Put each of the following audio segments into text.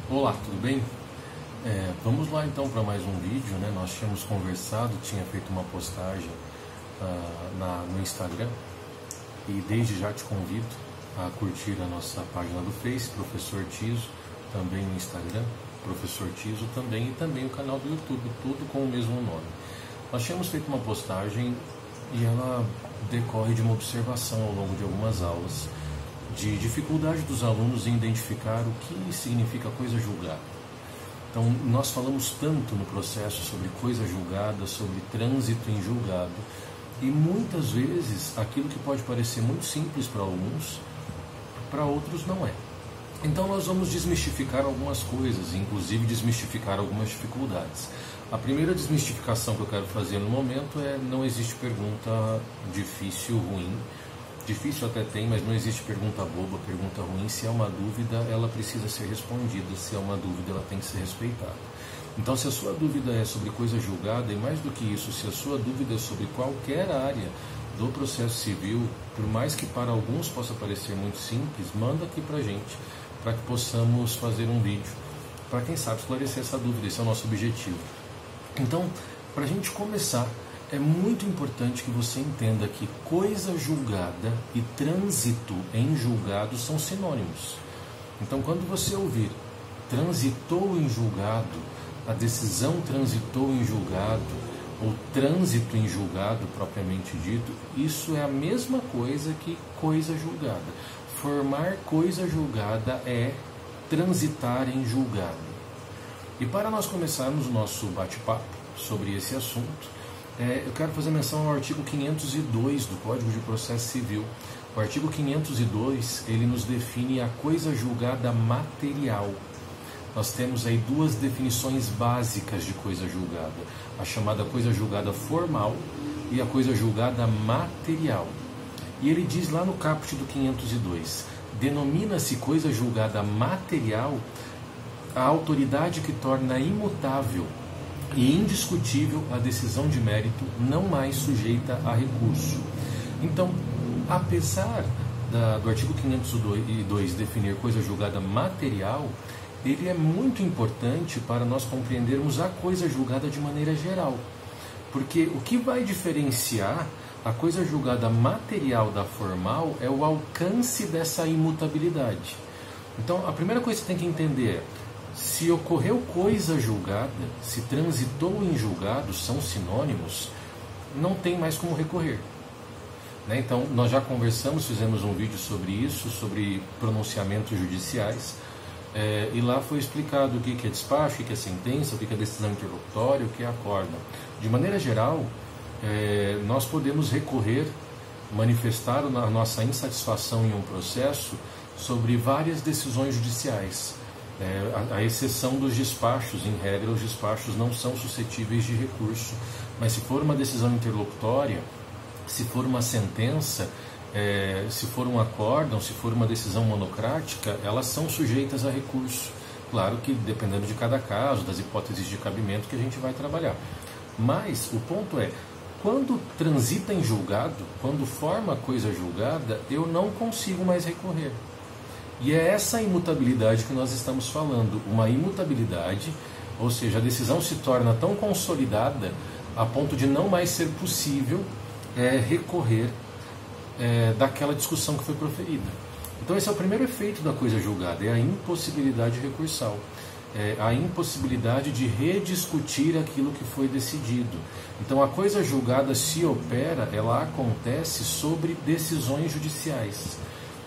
Olá, tudo bem? Vamos lá então para mais um vídeo, né? Nós tínhamos conversado, tinha feito uma postagem no Instagram e desde já te convido a curtir a nossa página do Face, Professor Tiso, também no Instagram, Professor Tiso também, e também o canal do YouTube, tudo com o mesmo nome. Nós tínhamos feito uma postagem e ela decorre de uma observação ao longo de algumas aulas de dificuldade dos alunos em identificar o que significa coisa julgada. Então, nós falamos tanto no processo sobre coisa julgada, sobre trânsito em julgado, e muitas vezes aquilo que pode parecer muito simples para alguns, para outros não é. Então, nós vamos desmistificar algumas coisas, inclusive desmistificar algumas dificuldades. A primeira desmistificação que eu quero fazer no momento é: não existe pergunta difícil, ruim. Difícil até tem, mas não existe pergunta boba, pergunta ruim. Se é uma dúvida, ela precisa ser respondida. Se é uma dúvida, ela tem que ser respeitada. Então, se a sua dúvida é sobre coisa julgada, e mais do que isso, se a sua dúvida é sobre qualquer área do processo civil, por mais que para alguns possa parecer muito simples, manda aqui pra gente, para que possamos fazer um vídeo, para quem sabe esclarecer essa dúvida. Esse é o nosso objetivo. Então, para a gente começar, é muito importante que você entenda que coisa julgada e trânsito em julgado são sinônimos. Então, quando você ouvir transitou em julgado, a decisão transitou em julgado, ou trânsito em julgado propriamente dito, isso é a mesma coisa que coisa julgada. Formar coisa julgada é transitar em julgado. E para nós começarmos o nosso bate-papo sobre esse assunto, eu quero fazer menção ao artigo 502 do Código de Processo Civil. O artigo 502, ele nos define a coisa julgada material. Nós temos aí duas definições básicas de coisa julgada: a chamada coisa julgada formal e a coisa julgada material. E ele diz lá no caput do 502, denomina-se coisa julgada material a autoridade que torna imutável e indiscutível a decisão de mérito, não mais sujeita a recurso. Então, apesar do artigo 502 definir coisa julgada material, ele é muito importante para nós compreendermos a coisa julgada de maneira geral. Porque o que vai diferenciar a coisa julgada material da formal é o alcance dessa imutabilidade. Então, a primeira coisa que você tem que entender é: se ocorreu coisa julgada, se transitou em julgado, são sinônimos, não tem mais como recorrer. Então, nós já conversamos, fizemos um vídeo sobre isso, sobre pronunciamentos judiciais, e lá foi explicado o que é despacho, o que é sentença, o que é decisão interlocutória, o que é acórdão. De maneira geral, nós podemos recorrer, manifestar a nossa insatisfação em um processo sobre várias decisões judiciais. A exceção dos despachos, em regra, os despachos não são suscetíveis de recurso, mas se for uma decisão interlocutória, se for uma sentença, se for um acórdão, se for uma decisão monocrática, elas são sujeitas a recurso. Claro que dependendo de cada caso, das hipóteses de cabimento que a gente vai trabalhar. Mas o ponto é: quando transita em julgado, quando forma coisa julgada, eu não consigo mais recorrer. E é essa imutabilidade que nós estamos falando, uma imutabilidade, ou seja, a decisão se torna tão consolidada a ponto de não mais ser possível recorrer daquela discussão que foi proferida. Então esse é o primeiro efeito da coisa julgada, é a impossibilidade recursal, a impossibilidade de rediscutir aquilo que foi decidido. Então a coisa julgada se opera, ela acontece sobre decisões judiciais.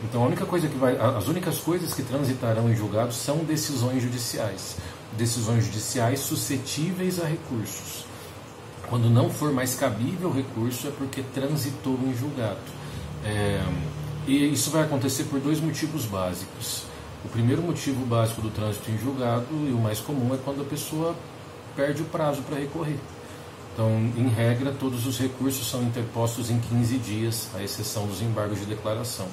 Então as únicas coisas que transitarão em julgado são decisões judiciais suscetíveis a recursos. Quando não for mais cabível recurso, é porque transitou em julgado. E isso vai acontecer por dois motivos básicos. O primeiro motivo básico do trânsito em julgado, e o mais comum, é quando a pessoa perde o prazo para recorrer. Então, em regra, todos os recursos são interpostos em 15 dias, à exceção dos embargos de declaração.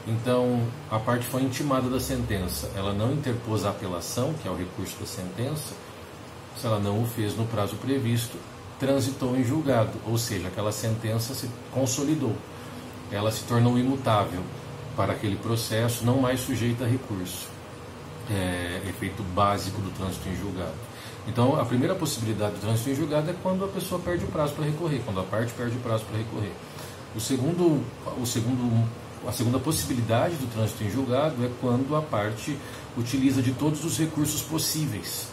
Então, a parte foi intimada da sentença, ela não interpôs a apelação, que é o recurso da sentença. Se ela não o fez no prazo previsto, transitou em julgado, ou seja, aquela sentença se consolidou, ela se tornou imutável para aquele processo, não mais sujeita a recurso. efeito básico do trânsito em julgado. Então, a primeira possibilidade do trânsito em julgado é quando a pessoa perde o prazo para recorrer, quando a parte perde o prazo para recorrer. A segunda possibilidade do trânsito em julgado é quando a parte utiliza de todos os recursos possíveis.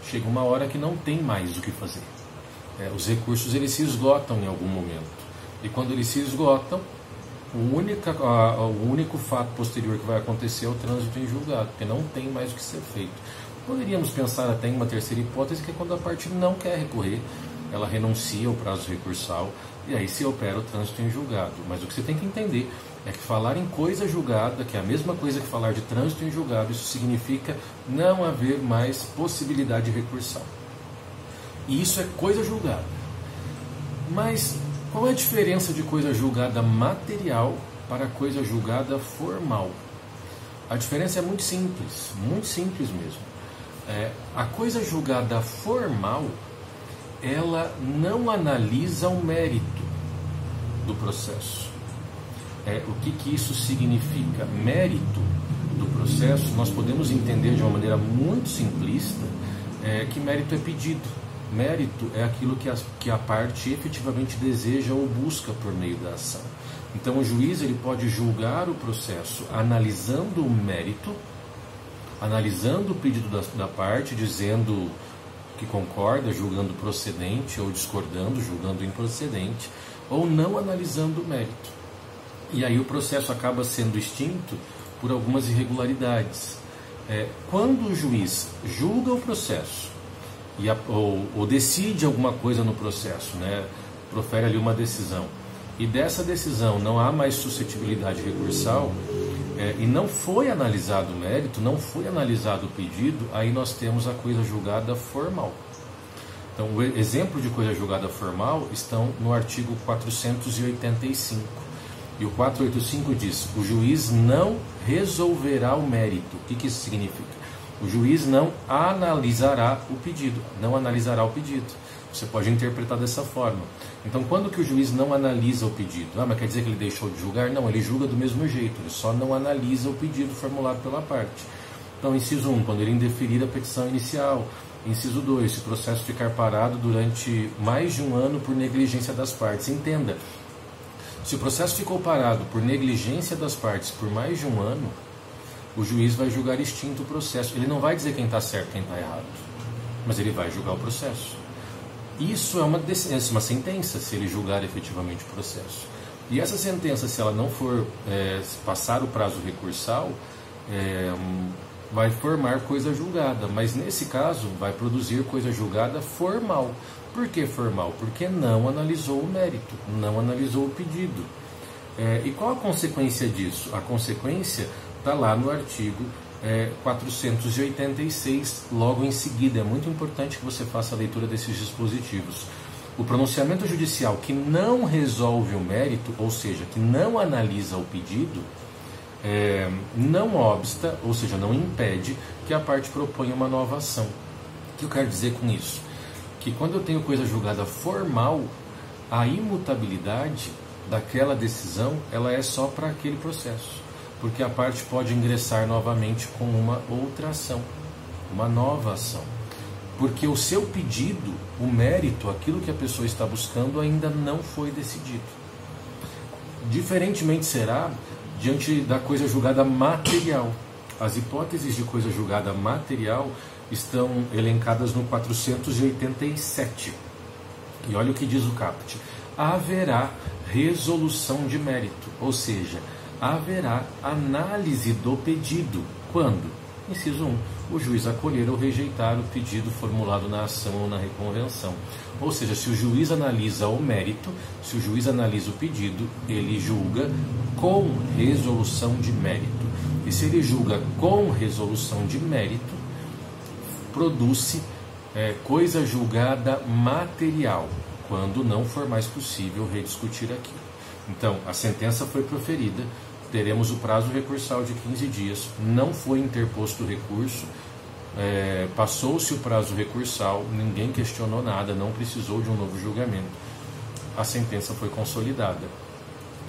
Chega uma hora que não tem mais o que fazer. Os recursos eles se esgotam em algum momento. E quando eles se esgotam, o único fato posterior que vai acontecer é o trânsito em julgado, porque não tem mais o que ser feito. Poderíamos pensar até em uma terceira hipótese, que é quando a parte não quer recorrer, ela renuncia ao prazo recursal, e aí se opera o trânsito em julgado. Mas o que você tem que entender é que falar em coisa julgada, que é a mesma coisa que falar de trânsito em julgado, isso significa não haver mais possibilidade recursal. E isso é coisa julgada. Mas qual é a diferença de coisa julgada material para coisa julgada formal? A diferença é muito simples mesmo. A coisa julgada formal, ela não analisa o mérito do processo. O que isso significa? Mérito do processo, nós podemos entender de uma maneira muito simplista, que mérito é pedido. Mérito é aquilo que a parte efetivamente deseja ou busca por meio da ação. Então o juiz ele pode julgar o processo analisando o mérito, analisando o pedido da parte, dizendo que concorda, julgando procedente, ou discordando, julgando improcedente, ou não analisando o mérito. E aí o processo acaba sendo extinto por algumas irregularidades. Quando o juiz julga o processo ou decide alguma coisa no processo, profere ali uma decisão, e dessa decisão não há mais suscetibilidade recursal, e não foi analisado o mérito, não foi analisado o pedido, aí nós temos a coisa julgada formal. Então, o exemplo de coisa julgada formal estão no artigo 485. E o 485 diz: o juiz não resolverá o mérito. O que isso significa? O juiz não analisará o pedido. Não analisará o pedido. Você pode interpretar dessa forma. Então, quando que o juiz não analisa o pedido? Mas quer dizer que ele deixou de julgar? Não, ele julga do mesmo jeito. Ele só não analisa o pedido formulado pela parte. Então, inciso 1, quando ele indeferir a petição inicial. Inciso 2, se o processo ficar parado durante mais de um ano por negligência das partes. Entenda, se o processo ficou parado por negligência das partes por mais de um ano, o juiz vai julgar extinto o processo. Ele não vai dizer quem está certo e quem está errado, mas ele vai julgar o processo. Isso é uma sentença, se ele julgar efetivamente o processo. E essa sentença, se ela não for passar o prazo recursal, vai formar coisa julgada, mas nesse caso vai produzir coisa julgada formal. Por que formal? Porque não analisou o mérito, não analisou o pedido. E qual a consequência disso? A consequência está lá no artigo 486, logo em seguida. É muito importante que você faça a leitura desses dispositivos. O pronunciamento judicial que não resolve o mérito, ou seja, que não analisa o pedido, não obsta, ou seja, não impede que a parte proponha uma nova ação. O que eu quero dizer com isso? Que quando eu tenho coisa julgada formal, a imutabilidade daquela decisão ela é só para aquele processo, porque a parte pode ingressar novamente com uma outra ação, uma nova ação, porque o seu pedido, o mérito, aquilo que a pessoa está buscando ainda não foi decidido. Diferentemente será diante da coisa julgada material. As hipóteses de coisa julgada material estão elencadas no 487. E olha o que diz o caput: haverá resolução de mérito, ou seja, haverá análise do pedido. Quando? Inciso 1. O juiz acolher ou rejeitar o pedido formulado na ação ou na reconvenção. Ou seja, se o juiz analisa o mérito, se o juiz analisa o pedido, ele julga com resolução de mérito. E se ele julga com resolução de mérito, produz-se coisa julgada material, quando não for mais possível rediscutir aquilo. Então, a sentença foi proferida, teremos o prazo recursal de 15 dias, não foi interposto recurso, passou-se o prazo recursal, ninguém questionou nada, não precisou de um novo julgamento. A sentença foi consolidada.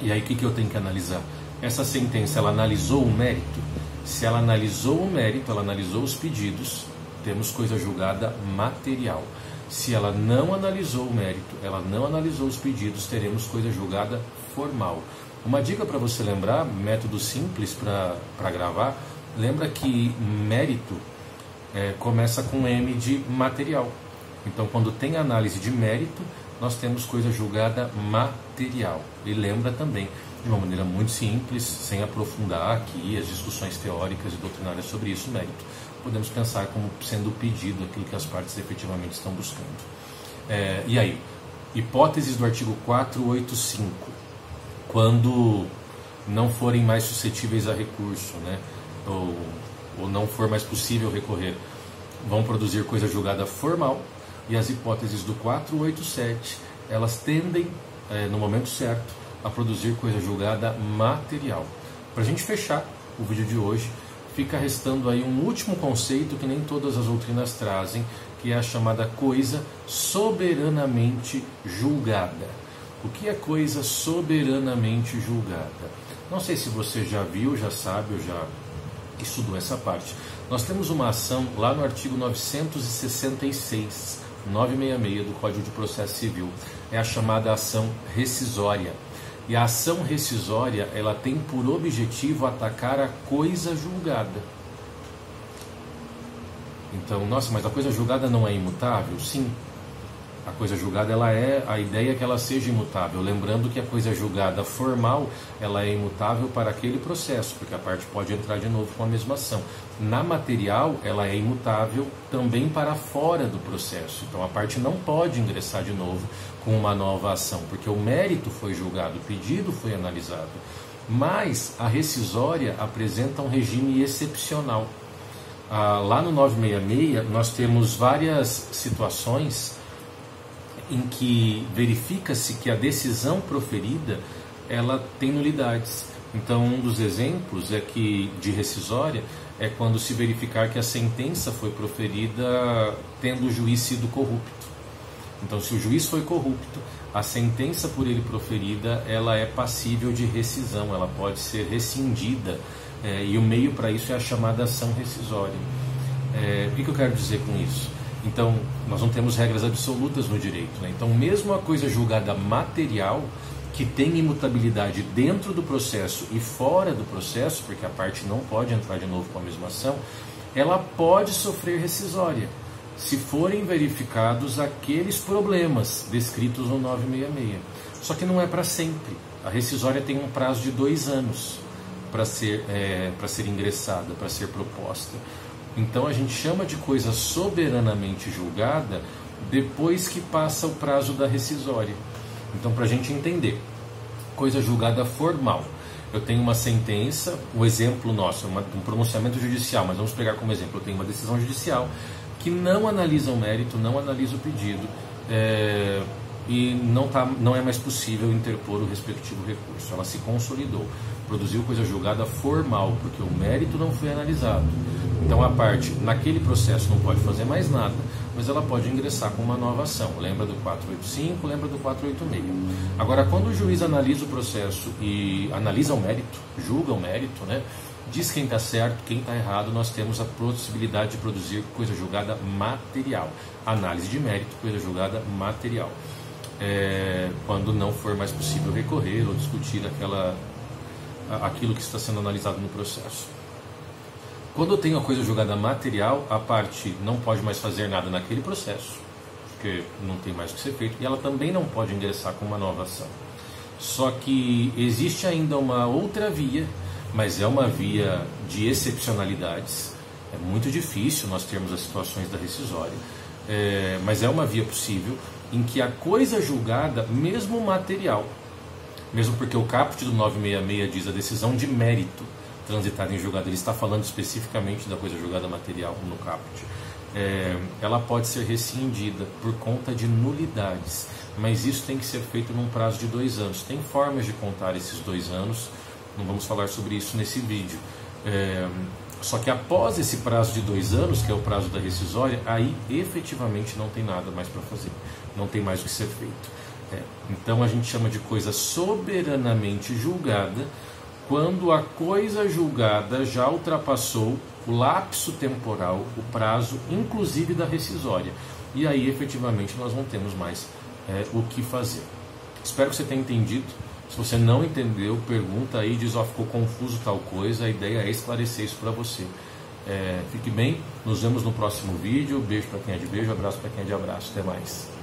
E aí o que eu tenho que analisar? Essa sentença, ela analisou o mérito? Se ela analisou o mérito, ela analisou os pedidos, temos coisa julgada material. Se ela não analisou o mérito, ela não analisou os pedidos, teremos coisa julgada formal. Uma dica para você lembrar, método simples para gravar, lembra que mérito começa com M de material. Então, quando tem análise de mérito, nós temos coisa julgada material. E lembra também, de uma maneira muito simples, sem aprofundar aqui as discussões teóricas e doutrinárias sobre isso, mérito, podemos pensar como sendo o pedido, aquilo que as partes efetivamente estão buscando. E aí, hipóteses do artigo 485, quando não forem mais suscetíveis a recurso, né, ou não for mais possível recorrer, vão produzir coisa julgada formal, e as hipóteses do 487, elas tendem, no momento certo, a produzir coisa julgada material. Para a gente fechar o vídeo de hoje, fica restando aí um último conceito que nem todas as doutrinas trazem, que é a chamada coisa soberanamente julgada. O que é coisa soberanamente julgada? Não sei se você já viu, já sabe ou já estudou essa parte. Nós temos uma ação lá no artigo 966, 966 do Código de Processo Civil. É a chamada ação rescisória. E a ação rescisória, ela tem por objetivo atacar a coisa julgada. Então, nossa, mas a coisa julgada não é imutável? Sim. A coisa julgada, a ideia é que ela seja imutável. Lembrando que a coisa julgada formal, ela é imutável para aquele processo, porque a parte pode entrar de novo com a mesma ação. Na material, ela é imutável também para fora do processo. Então, a parte não pode ingressar de novo com uma nova ação, porque o mérito foi julgado, o pedido foi analisado. Mas a rescisória apresenta um regime excepcional. Lá no 966, nós temos várias situações em que verifica-se que a decisão proferida, ela tem nulidades. Então, um dos exemplos de rescisória é quando se verificar que a sentença foi proferida tendo o juiz sido corrupto. Então, se o juiz foi corrupto, a sentença por ele proferida, ela é passível de rescisão, ela pode ser rescindida, e o meio para isso é a chamada ação rescisória. O que eu quero dizer com isso? Então, nós não temos regras absolutas no direito, né? Então, mesmo a coisa julgada material, que tem imutabilidade dentro do processo e fora do processo, porque a parte não pode entrar de novo com a mesma ação, ela pode sofrer rescisória, se forem verificados aqueles problemas descritos no 966. Só que não é para sempre. A rescisória tem um prazo de 2 anos para ser ingressada, para ser proposta. Então a gente chama de coisa soberanamente julgada depois que passa o prazo da rescisória. Então, para a gente entender, coisa julgada formal. Eu tenho uma sentença, o exemplo nosso, um pronunciamento judicial, mas vamos pegar como exemplo, eu tenho uma decisão judicial que não analisa o mérito, não analisa o pedido, e não é mais possível interpor o respectivo recurso. Ela se consolidou, produziu coisa julgada formal, porque o mérito não foi analisado. Então a parte, naquele processo, não pode fazer mais nada, mas ela pode ingressar com uma nova ação. Lembra do 485, lembra do 486. Agora, quando o juiz analisa o processo e analisa o mérito, julga o mérito, né, diz quem está certo, quem está errado, nós temos a possibilidade de produzir coisa julgada material. Análise de mérito, coisa julgada material. Quando não for mais possível recorrer ou discutir aquilo que está sendo analisado no processo. Quando eu tenho a coisa julgada material, a parte não pode mais fazer nada naquele processo, porque não tem mais o que ser feito, e ela também não pode ingressar com uma nova ação. Só que existe ainda uma outra via, mas é uma via de excepcionalidades. É muito difícil nós termos as situações da rescisória, mas é uma via possível em que a coisa julgada, mesmo material, mesmo porque o caput do 966 diz a decisão de mérito transitada em julgado, ele está falando especificamente da coisa julgada material no caput, ela pode ser rescindida por conta de nulidades, mas isso tem que ser feito num prazo de 2 anos. Tem formas de contar esses 2 anos, não vamos falar sobre isso nesse vídeo. Só que após esse prazo de 2 anos, que é o prazo da rescisória, aí efetivamente não tem nada mais para fazer, não tem mais o que ser feito. Então a gente chama de coisa soberanamente julgada quando a coisa julgada já ultrapassou o lapso temporal, o prazo, inclusive da rescisória. E aí, efetivamente, nós não temos mais o que fazer. Espero que você tenha entendido. Se você não entendeu, pergunta aí, diz, ó, ficou confuso tal coisa. A ideia é esclarecer isso para você. Fique bem, nos vemos no próximo vídeo. Beijo para quem é de beijo, abraço para quem é de abraço. Até mais.